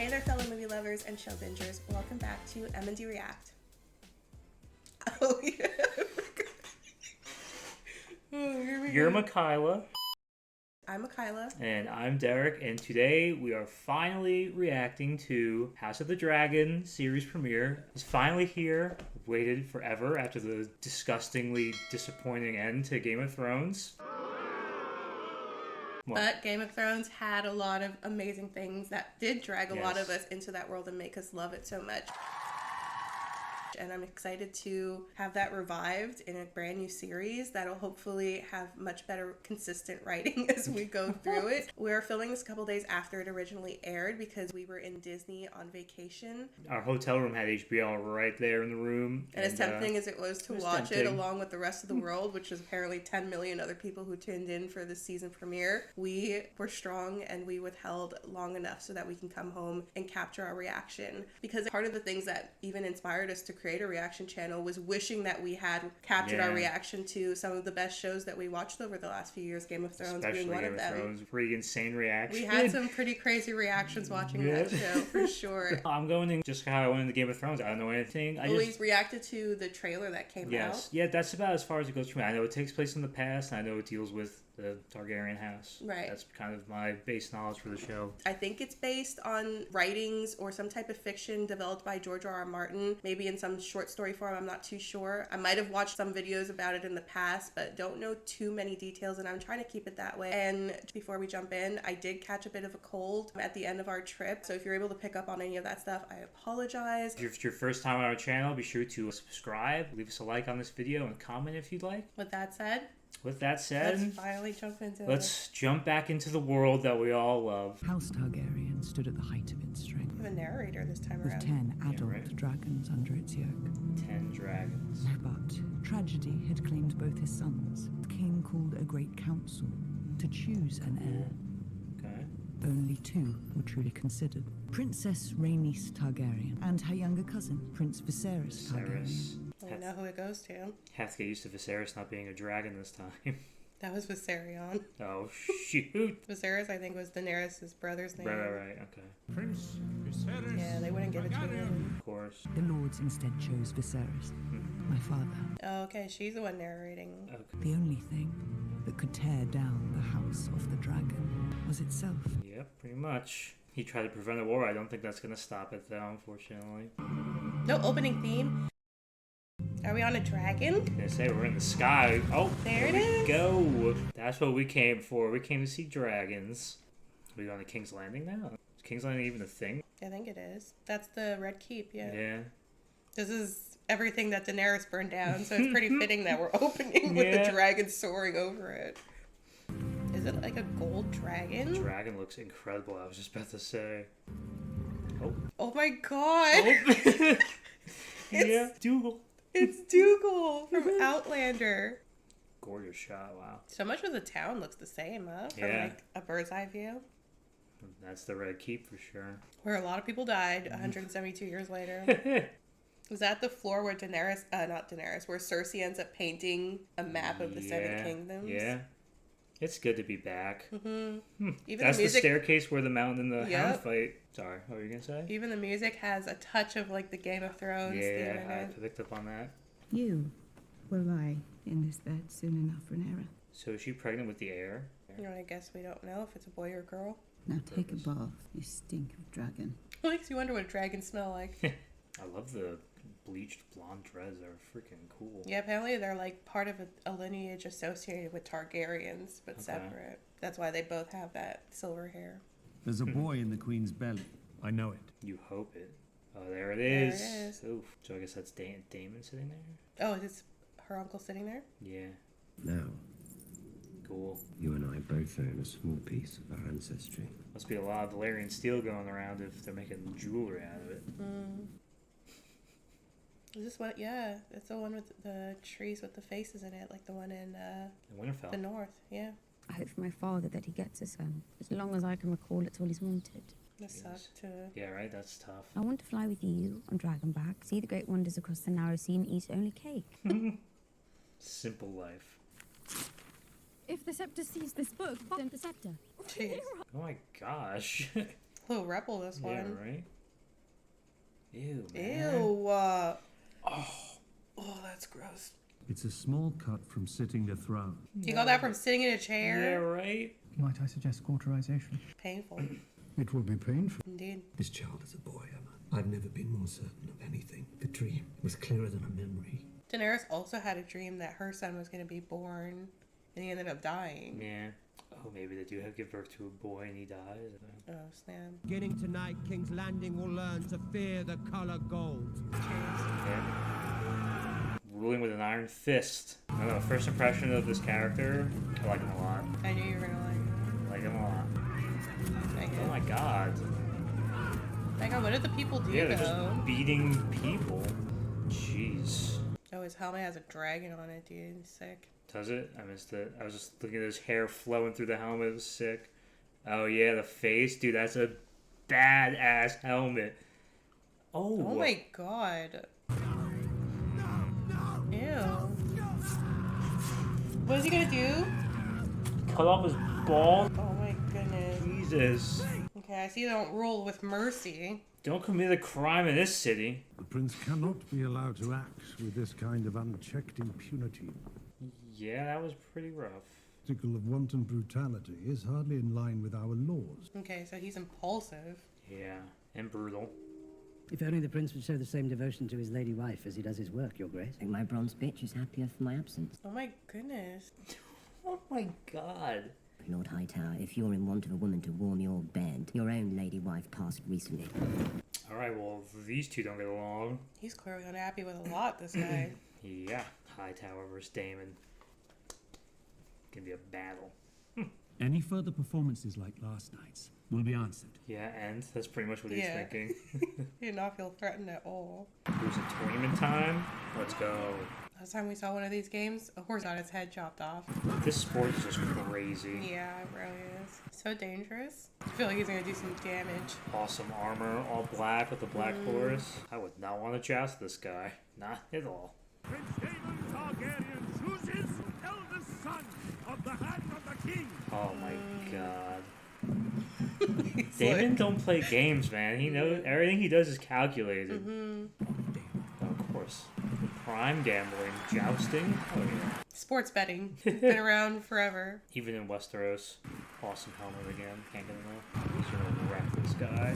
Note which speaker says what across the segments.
Speaker 1: Hey there, fellow movie lovers and show bingers. Welcome back to M&D React. Oh, yeah.
Speaker 2: You're Makyla.
Speaker 1: I'm Makyla.
Speaker 2: And I'm Derek, and today we are finally reacting to House of the Dragon series premiere. It's finally here. Waited forever after the disgustingly disappointing end to Game of Thrones.
Speaker 1: But Game of Thrones had a lot of amazing things that did drag a lot of us into that world and make us love it so much. And I'm excited to have that revived in a brand new series that'll hopefully have much better consistent writing as we go through it. We're filming this a couple days after it originally aired because we were in Disney on vacation.
Speaker 2: Our hotel room had HBO right there in the room.
Speaker 1: And as tempting as it was to watch it along with the rest of the world, which was apparently 10 million other people who tuned in for the season premiere, we were strong and we withheld long enough so that we can come home and capture our reaction. Because part of the things that even inspired us to create a reaction channel was wishing that we had captured our reaction to some of the best shows that we watched over the last few years, Game of Thrones being one of them. Especially Game of Thrones,
Speaker 2: pretty insane reaction.
Speaker 1: We had some pretty crazy reactions watching that show, for sure.
Speaker 2: I'm going in just how I went into Game of Thrones. I don't know anything.
Speaker 1: We reacted to the trailer that came out.
Speaker 2: Yeah, that's about as far as it goes for me. I know it takes place in the past, and I know it deals with the Targaryen house.
Speaker 1: Right.
Speaker 2: That's kind of my base knowledge for the show.
Speaker 1: I think it's based on writings or some type of fiction developed by George R.R. Martin, maybe in some short story form. I'm not too sure. I might have watched some videos about it in the past, but don't know too many details, and I'm trying to keep it that way. And before we jump in, I did catch a bit of a cold at the end of our trip, so if you're able to pick up on any of that stuff, I apologize.
Speaker 2: If it's your first time on our channel, be sure to subscribe, leave us a like on this video, and comment if you'd like.
Speaker 1: With that said,
Speaker 2: let's
Speaker 1: finally jump into
Speaker 2: Let's jump back into the world that we all love.
Speaker 3: House Targaryen stood at the height of its strength.
Speaker 1: We have a narrator this time
Speaker 3: with
Speaker 1: around.
Speaker 3: 10 adult dragons under its yoke.
Speaker 2: 10 dragons.
Speaker 3: But tragedy had claimed both his sons. The king called a great council to choose an heir.
Speaker 2: Okay.
Speaker 3: Only 2 were truly considered. Princess Rhaenys Targaryen and her younger cousin, Prince Viserys Targaryen.
Speaker 1: We know who it goes to.
Speaker 2: Have to get used to Viserys not being a dragon this time.
Speaker 1: That was Viserion.
Speaker 2: Oh, shoot.
Speaker 1: Viserys, I think, was Daenerys' brother's name.
Speaker 2: Right, okay.
Speaker 4: Prince Viserys.
Speaker 1: Yeah, they wouldn't give it to him.
Speaker 2: Of course.
Speaker 3: The lords instead chose Viserys, my father.
Speaker 1: Oh, okay, she's the one narrating.
Speaker 2: Okay.
Speaker 3: The only thing that could tear down the House of the Dragon was itself.
Speaker 2: Yep, pretty much. He tried to prevent a war. I don't think that's going to stop it, though, unfortunately.
Speaker 1: No opening theme. Are we on a dragon?
Speaker 2: They say we're in the sky. Oh,
Speaker 1: there it
Speaker 2: is. Go. That's what we came for. We came to see dragons. Are we on the King's Landing now? Is King's Landing even a thing?
Speaker 1: I think it is. That's the Red Keep, yeah.
Speaker 2: Yeah.
Speaker 1: This is everything that Daenerys burned down, so it's pretty fitting that we're opening with the dragon soaring over it. Is it like a gold dragon?
Speaker 2: The dragon looks incredible, I was just about to say. Oh.
Speaker 1: Oh my god!
Speaker 2: Oh. Yeah, Dougal.
Speaker 1: It's Dougal from Outlander.
Speaker 2: Gorgeous shot, wow.
Speaker 1: So much of the town looks the same, huh? From like a bird's eye view.
Speaker 2: That's the Red Keep for sure.
Speaker 1: Where a lot of people died 172 years later. Was that the floor where where Cersei ends up painting a map of the Seven Kingdoms?
Speaker 2: Yeah. It's good to be back.
Speaker 1: Mm-hmm. Even
Speaker 2: that's
Speaker 1: the
Speaker 2: staircase where the Mountain and the Hound fight. Sorry, what were you going to say?
Speaker 1: Even the music has a touch of like the Game of Thrones theme in
Speaker 2: I
Speaker 1: it.
Speaker 2: picked up on that.
Speaker 5: You will lie in this bed soon enough, Rhaenyra.
Speaker 2: So is she pregnant with the heir?
Speaker 1: You know, I guess we don't know if it's a boy or a girl.
Speaker 5: Now take a bath, you stink of dragon.
Speaker 1: Makes you wonder what dragons smell like.
Speaker 2: I love the bleached blonde dreads. They're freaking cool.
Speaker 1: Yeah, apparently they're like part of a lineage associated with Targaryens, but separate. That's why they both have that silver hair.
Speaker 4: There's a boy in the queen's belly. I know it.
Speaker 2: You hope it. Oh, there it is.
Speaker 1: There it is.
Speaker 2: Oof. So I guess that's Damon sitting there?
Speaker 1: Oh, is her uncle sitting there?
Speaker 2: Yeah.
Speaker 6: Now,
Speaker 2: cool.
Speaker 6: you and I both own a small piece of our ancestry.
Speaker 2: Must be a lot of Valyrian steel going around if they're making jewelry out of it.
Speaker 1: Is this one? Yeah, it's the one with the trees with the faces in it, like the one in
Speaker 2: Winterfell.
Speaker 1: the north. Yeah.
Speaker 5: I hope for my father that he gets a son. As long as I can recall, it's all he's wanted.
Speaker 1: That sucks too.
Speaker 2: Yeah, right? That's tough.
Speaker 5: I want to fly with you on Dragonback, see the great wonders across the narrow sea, and eat only cake.
Speaker 2: Simple life.
Speaker 7: If the scepter sees this book, then the scepter.
Speaker 1: Jeez.
Speaker 2: Oh my gosh.
Speaker 1: A little rebel, this one.
Speaker 2: Yeah, right? Ew, man.
Speaker 1: Ew. Oh, that's gross.
Speaker 4: It's a small cut from sitting a throne.
Speaker 1: You got that from sitting in a
Speaker 2: Yeah,
Speaker 1: chair?
Speaker 2: right?
Speaker 7: Might I suggest cauterization?
Speaker 1: Painful.
Speaker 4: It will be painful.
Speaker 1: Indeed.
Speaker 6: This child is a boy, Emma. I've never been more certain of anything. The dream was clearer than a memory.
Speaker 1: Daenerys also had a dream that her son was going to be born, and he ended up dying.
Speaker 2: Yeah. Oh, maybe they do have give birth to a boy and he dies.
Speaker 1: Oh, snap.
Speaker 8: Beginning tonight, King's Landing will learn to fear the color gold.
Speaker 2: Yeah. Ruling with an iron fist. I don't know, first impression of this character, I like him a lot.
Speaker 1: I knew you were going to like it.
Speaker 2: I like him a lot.
Speaker 1: Thank
Speaker 2: Oh
Speaker 1: you.
Speaker 2: my god.
Speaker 1: My god, what did the people do,
Speaker 2: Yeah, they're
Speaker 1: though?
Speaker 2: just beating people. Jeez.
Speaker 1: Oh, his helmet has a dragon on it, dude. Sick.
Speaker 2: Does it? I missed it. I was just looking at his hair flowing through the helmet. It was sick. Oh yeah, the face. Dude, that's a badass helmet. Oh.
Speaker 1: Oh my god. Ew. What is he gonna do?
Speaker 2: Cut off his balls.
Speaker 1: Oh my goodness.
Speaker 2: Jesus.
Speaker 1: Okay, I see they don't rule with mercy.
Speaker 2: Don't commit a crime in this city.
Speaker 4: The prince cannot be allowed to act with this kind of unchecked impunity.
Speaker 2: Yeah, that was pretty rough.
Speaker 4: Typical of wanton brutality is hardly in line with our laws.
Speaker 1: Okay, so he's impulsive.
Speaker 2: Yeah, and brutal.
Speaker 9: If only the prince would show the same devotion to his lady wife as he does his work, your grace.
Speaker 10: I think my bronze bitch is happier for my absence.
Speaker 1: Oh my goodness.
Speaker 2: Oh my god.
Speaker 10: Lord Hightower, if you're in want of a woman to warm your bed, your own lady wife passed recently.
Speaker 2: Alright, well, these two don't get along.
Speaker 1: He's clearly unhappy with a lot, this guy.
Speaker 2: Yeah, Hightower versus Damon. Gonna be a battle.
Speaker 7: Any further performances like last night's will be answered.
Speaker 2: Yeah, and that's pretty much what he's
Speaker 1: Yeah.
Speaker 2: thinking.
Speaker 1: He did not feel threatened at all.
Speaker 2: Who's it tournament time? Let's go.
Speaker 1: Last time we saw one of these games, a horse got its head chopped off.
Speaker 2: This sport is just crazy.
Speaker 1: Yeah, it really is. So dangerous. I feel like he's gonna do some damage.
Speaker 2: Awesome armor, all black with the black horse. I would not want to joust this guy. Not at all.
Speaker 4: Prince Daemon Targaryen chooses eldest son of the hand of the king.
Speaker 2: Oh my god. Damon don't play games, man. He knows everything he does is calculated. Oh, of course. Prime gambling, jousting. Oh yeah.
Speaker 1: Sports betting. Been around forever.
Speaker 2: Even in Westeros. Awesome helmet again. Can't get enough. He's gonna wreck this guy.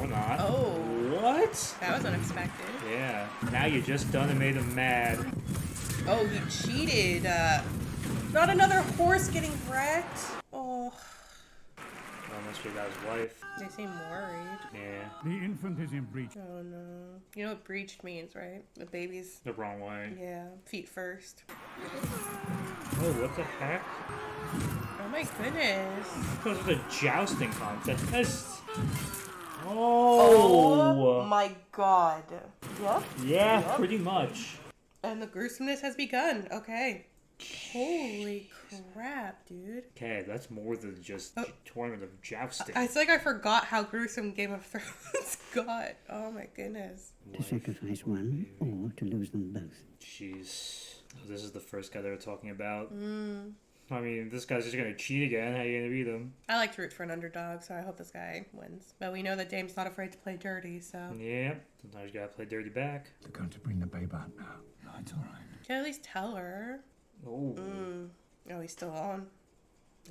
Speaker 2: Or not.
Speaker 1: Oh.
Speaker 2: What?
Speaker 1: That was unexpected.
Speaker 2: Yeah. Now you just done and made him mad.
Speaker 1: Oh, he cheated. Not another horse getting wrecked. Oh.
Speaker 2: Almost forgot his wife.
Speaker 1: They seem worried.
Speaker 2: Yeah.
Speaker 4: The infant is in breach.
Speaker 1: Oh no. You know what breached means, right? The baby's,
Speaker 2: The wrong way.
Speaker 1: yeah, feet first.
Speaker 2: Oh, what the heck?
Speaker 1: Oh my goodness.
Speaker 2: This was a jousting contest.
Speaker 1: Oh
Speaker 2: Oh!
Speaker 1: my god. Yep.
Speaker 2: Yeah,
Speaker 1: Yep.
Speaker 2: pretty much.
Speaker 1: And the gruesomeness has begun. Okay. Holy crap, dude.
Speaker 2: Okay, that's more than just
Speaker 1: Oh.
Speaker 2: a tournament of jousting.
Speaker 1: It's like I forgot how gruesome Game of Thrones got. Oh my goodness.
Speaker 9: To sacrifice one or to lose them both.
Speaker 2: Jeez. Oh, this is the first guy they were talking about. I mean, this guy's just gonna cheat again. How are you gonna beat him?
Speaker 1: I like to root for an underdog, so I hope this guy wins. But we know that Dame's not afraid to play dirty, so.
Speaker 2: Yep. Sometimes you gotta play dirty back.
Speaker 7: They're going to bring the babe out now. No, it's all right.
Speaker 1: Can I at least tell her?
Speaker 2: Oh.
Speaker 1: Oh, he's still on.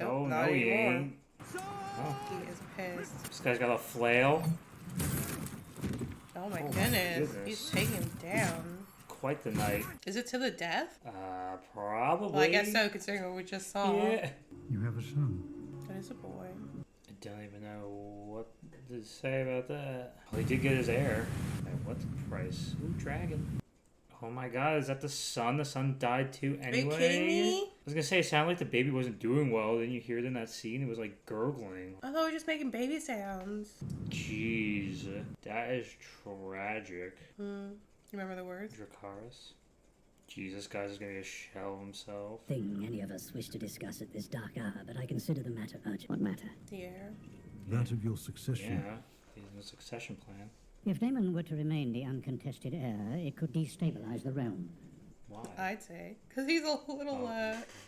Speaker 2: Oh,
Speaker 1: Nope,
Speaker 2: no,
Speaker 1: not
Speaker 2: he
Speaker 1: anymore.
Speaker 2: ain't. Oh.
Speaker 1: He is pissed.
Speaker 2: This guy's got a flail.
Speaker 1: Oh my
Speaker 2: Oh my
Speaker 1: goodness.
Speaker 2: goodness.
Speaker 1: He's taking him down.
Speaker 2: Quite the night.
Speaker 1: Is it to the death?
Speaker 2: Probably.
Speaker 1: Well, I guess so, considering what we just saw.
Speaker 2: Yeah.
Speaker 4: You have a son.
Speaker 1: That is a boy.
Speaker 2: I don't even know what to say about that. Well, he did get his heir. At what price? Ooh, dragon. Oh my god, is that the son? The son died too anyway?
Speaker 1: Are you kidding me?
Speaker 2: I was gonna say, it sounded like the baby wasn't doing well. Then you hear it in that scene, it was like gurgling.
Speaker 1: I thought we were just making baby sounds.
Speaker 2: Jeez, that is tragic.
Speaker 1: You remember the words?
Speaker 2: Dracarys. Jesus, guy's is gonna be a shell of himself.
Speaker 9: Thing any of us wish to discuss at this dark hour, but I consider the matter urgent. What matter?
Speaker 1: The heir.
Speaker 4: That of your succession.
Speaker 2: Yeah, he's in a succession plan.
Speaker 9: If Daemon were to remain the uncontested heir, it could destabilize the realm.
Speaker 2: Why?
Speaker 1: I'd say. Because he's a little,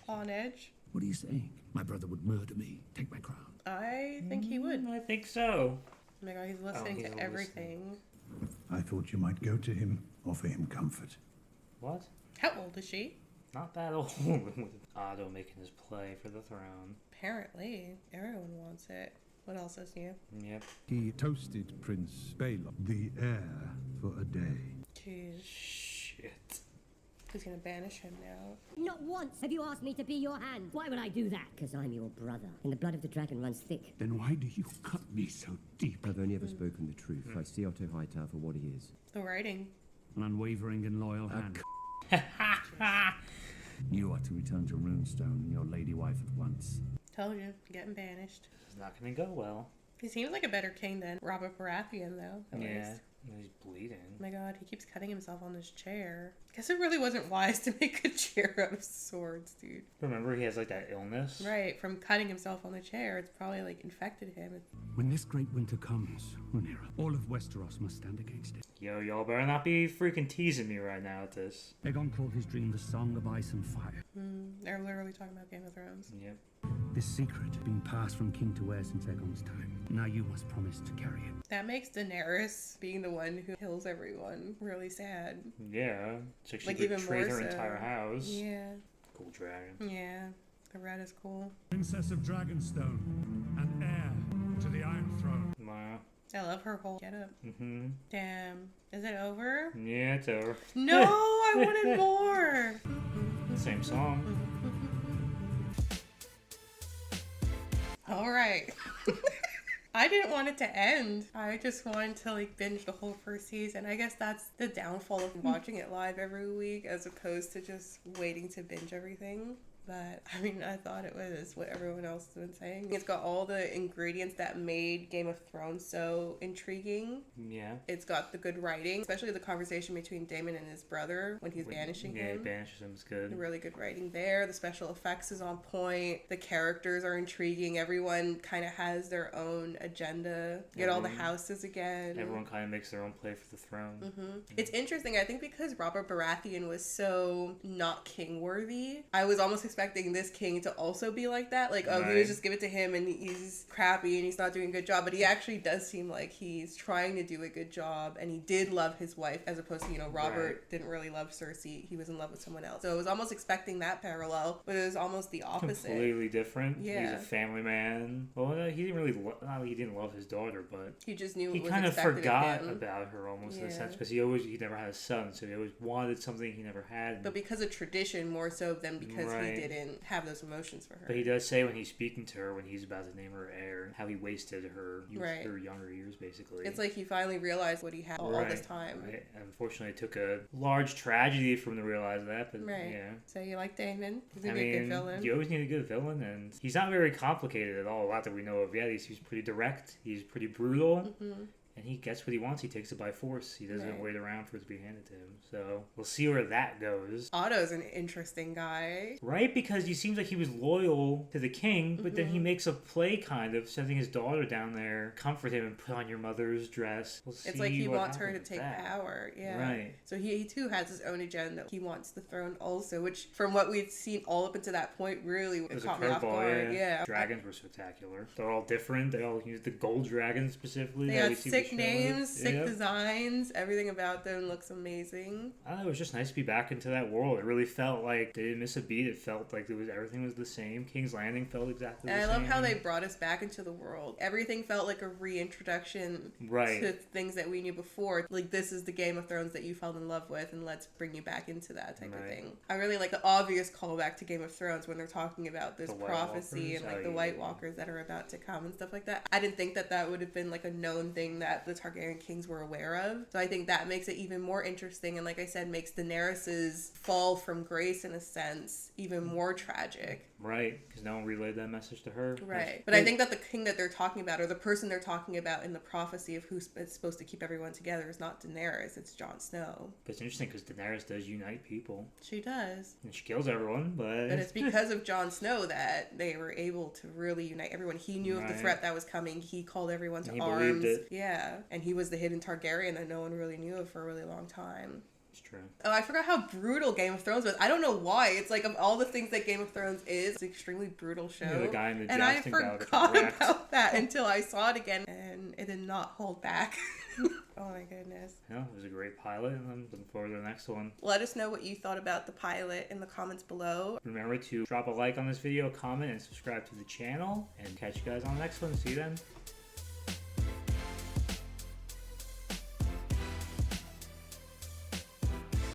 Speaker 1: on on edge?
Speaker 7: What are you saying? My brother would murder me, take my crown.
Speaker 1: I think he would.
Speaker 2: I think so.
Speaker 1: Oh my god, he's listening to everything.
Speaker 4: I thought you might go to him, offer him comfort.
Speaker 2: What?
Speaker 1: How old is she?
Speaker 2: Not that old. With Otto making his play for the throne.
Speaker 1: Apparently. Everyone wants it. What else is new?
Speaker 2: Yep.
Speaker 4: He toasted Prince Balon, the heir, for a day.
Speaker 1: Jeez.
Speaker 2: Shit.
Speaker 1: He's gonna banish him now.
Speaker 10: Not once have you asked me to be your hand. Why would I do that? Because I'm your brother, and the blood of the dragon runs thick.
Speaker 7: Then why do you cut me so deep?
Speaker 11: I've only ever spoken the truth. I see Otto Hightower for what he is.
Speaker 1: The writing.
Speaker 7: An unwavering and loyal hand. You are to return to Runestone and your lady wife at once.
Speaker 1: Told you, getting banished.
Speaker 2: It's not gonna go well.
Speaker 1: He seems like a better king than Robert Baratheon, though. At least.
Speaker 2: He's bleeding.
Speaker 1: Oh my god, he keeps cutting himself on this chair. Guess it really wasn't wise to make a chair out of swords, dude.
Speaker 2: Remember, he has like that illness.
Speaker 1: Right, from cutting himself on the chair, it's probably like infected him.
Speaker 7: When this great winter comes, Rhaenyra, all of Westeros must stand against it.
Speaker 2: Yo, y'all better not be freaking teasing me right now with this.
Speaker 7: Aegon called his dream the Song of Ice and Fire.
Speaker 1: They're literally talking about Game of Thrones.
Speaker 2: Yep.
Speaker 7: This secret being passed from king to heir since Aegon's time. Now you must promise to carry it.
Speaker 1: That makes Daenerys being the one who kills everyone really sad.
Speaker 2: Yeah. So she
Speaker 1: Like, even
Speaker 2: betrayed
Speaker 1: more
Speaker 2: her
Speaker 1: so.
Speaker 2: entire house.
Speaker 1: Yeah.
Speaker 2: Cool dragon.
Speaker 1: Yeah. The red is cool.
Speaker 4: Princess of Dragonstone, and heir to the Iron Throne.
Speaker 2: Wow.
Speaker 1: I love her whole getup.
Speaker 2: Mm-hmm.
Speaker 1: Damn. Is it over?
Speaker 2: Yeah, it's over.
Speaker 1: No, I wanted more.
Speaker 2: Same song.
Speaker 1: All right. I didn't want it to end. I just wanted to like binge the whole first season. I guess that's the downfall of watching it live every week as opposed to just waiting to binge everything. But I mean, I thought it was what everyone else has been saying. It's got all the ingredients that made Game of Thrones so intriguing.
Speaker 2: Yeah.
Speaker 1: It's got the good writing, especially the conversation between Daemon and his brother when he's banishing him.
Speaker 2: Yeah, he banishes him. It's good.
Speaker 1: Really good writing there. The special effects is on point. The characters are intriguing. Everyone kind of has their own agenda. Get all the houses again.
Speaker 2: Everyone kind of makes their own play for the throne.
Speaker 1: Mm-hmm. It's interesting. I think because Robert Baratheon was so not king worthy, I was almost expecting this king to also be like that. Like, oh, he was just give it to him and he's crappy and he's not doing a good job. But he actually does seem like he's trying to do a good job and he did love his wife as opposed to, you know, Robert didn't really love Cersei. He was in love with someone else. So I was almost expecting that parallel, but it was almost the opposite.
Speaker 2: Completely different.
Speaker 1: Yeah.
Speaker 2: He's a family man. Well, he didn't really, he didn't love his daughter, but
Speaker 1: he just knew
Speaker 2: he
Speaker 1: was
Speaker 2: kind of
Speaker 1: expected
Speaker 2: forgot
Speaker 1: of him.
Speaker 2: about her almost in a sense because he never had a son, so he always wanted something he never had.
Speaker 1: But because of tradition more so than because he didn't have those emotions for her.
Speaker 2: But he does say when he's speaking to her, when he's about to name her heir, how he wasted her her younger years, basically.
Speaker 1: It's like he finally realized what he had all this time.
Speaker 2: Right. Unfortunately, it took a large tragedy for him to realize that, but yeah.
Speaker 1: So you like Daemon? He's a good villain.
Speaker 2: You always need a good villain, and he's not very complicated at all. A lot that we know of yet. He's pretty direct. He's pretty brutal. Mm-hmm. And he gets what he wants. He takes it by force. He doesn't wait around for it to be handed to him. So we'll see where that goes.
Speaker 1: Otto's an interesting guy.
Speaker 2: Right? Because he seems like he was loyal to the king, but then he makes a play kind of sending his daughter down there, comfort him and put on your mother's dress.
Speaker 1: It's like he wants her to take power. Yeah.
Speaker 2: Right.
Speaker 1: So he too has his own agenda. He wants the throne also, which from what we've seen all up until that point really caught me off guard. Yeah.
Speaker 2: Dragons were spectacular. They're all different. They all use the gold dragon specifically.
Speaker 1: They had sick names, sick designs. Everything about them looks amazing.
Speaker 2: I don't know, it was just nice to be back into that world. It really felt like they didn't miss a beat. It felt like everything was the same. King's Landing felt exactly the same.
Speaker 1: And I love how they brought us back into the world. Everything felt like a reintroduction to things that we knew before. Like, this is the Game of Thrones that you fell in love with, and let's bring you back into that type of thing. I really like the obvious callback to Game of Thrones when they're talking about this prophecy and like the White Walkers that are about to come and stuff like that. I didn't think that would have been like a known thing that the Targaryen kings were aware of. So I think that makes it even more interesting, and like I said, makes Daenerys's fall from grace in a sense even more tragic.
Speaker 2: Right, because no one relayed that message to her.
Speaker 1: Right. But I think that the king that they're talking about, or the person they're talking about in the prophecy of who's supposed to keep everyone together, is not Daenerys, it's Jon Snow.
Speaker 2: But it's interesting because Daenerys does unite people.
Speaker 1: She does.
Speaker 2: And she kills everyone, but...
Speaker 1: But it's because of Jon Snow that they were able to really unite everyone. He knew of the threat that was coming. He called everyone to arms.
Speaker 2: Believed it.
Speaker 1: Yeah. And he was the hidden Targaryen that no one really knew of for a really long time.
Speaker 2: It's true.
Speaker 1: Oh, I forgot how brutal Game of Thrones was. I don't know why. It's like, of all the things that Game of Thrones is, it's an extremely brutal show.
Speaker 2: Yeah, the guy in the
Speaker 1: and I
Speaker 2: jousting
Speaker 1: forgot
Speaker 2: bout
Speaker 1: about that until I saw it again, and it did not hold back. Oh my goodness.
Speaker 2: Yeah, it was a great pilot, and I'm looking forward to the next one.
Speaker 1: Let us know what you thought about the pilot in the comments below.
Speaker 2: Remember to drop a like on this video, comment, and subscribe to the channel, and catch you guys on the next one. See you then.